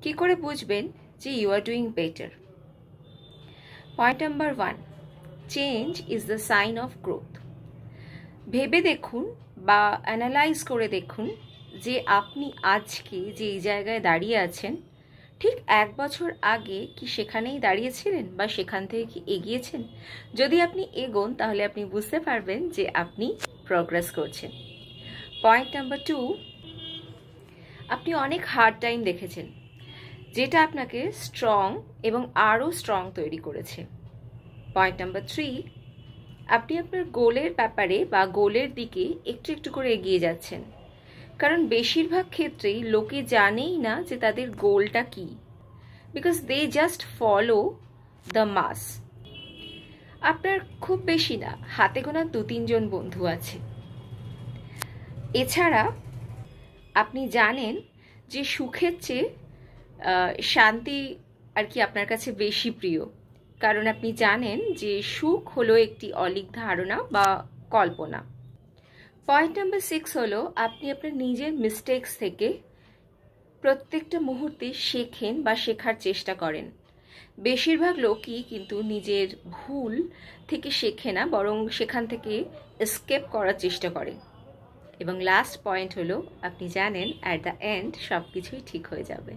কি করে বুঝবেন যে you are doing better? Point number 1, change is the sign of growth. ভেবে দেখুন বা অ্যানালাইজ করে দেখুন যে আপনি আজকে যে এই জায়গায় দাঁড়িয়ে আছেন, ঠিক 1 বছর আগে কি সেখানেই দাঁড়িয়েছিলেন বা সেখান থেকে কি এগিয়েছেন? যদি আপনি এগোন তাহলে আপনি বুঝতে পারবেন যে আপনি প্রগ্রেস করছেন। পয়েন্ট নাম্বার 2, আপনি অনেক হার্ড টাইম দেখেছেন যেটা আপনাকে স্ট্রং এবং আরও স্ট্রং তৈরি করেছে। পয়েন্ট নাম্বার 3, আপনি আপনার গোলের ব্যাপারে বা গোলের দিকে একটু একটু করে এগিয়ে যাচ্ছেন, কারণ বেশিরভাগ ক্ষেত্রেই লোকে জানেই না যে তাদের গোলটা কি, because they just follow the mass. আপনার খুব বেশি না, হাতে গোনা 2-3 জন বন্ধু আছে। এছাড়া আপনি জানেন যে সুখের চেয়ে শান্তি আর কি আপনার কাছে বেশি প্রিয়, কারণ আপনি জানেন যে সুখ হলো একটি অলীক ধারণা বা কল্পনা। পয়েন্ট নাম্বার 6 হলো আপনি আপনার নিজের মিস্টেক্স থেকে প্রত্যেকটা মুহূর্তে শেখেন বা শেখার চেষ্টা করেন। বেশিরভাগ লোকই কিন্তু নিজের ভুল থেকে শেখে না, বরং সেখান থেকে এস্কেপ করার চেষ্টা করে। এবং লাস্ট পয়েন্ট হলো আপনি জানেন অ্যাট দ্য এন্ড সব কিছুই ঠিক হয়ে যাবে।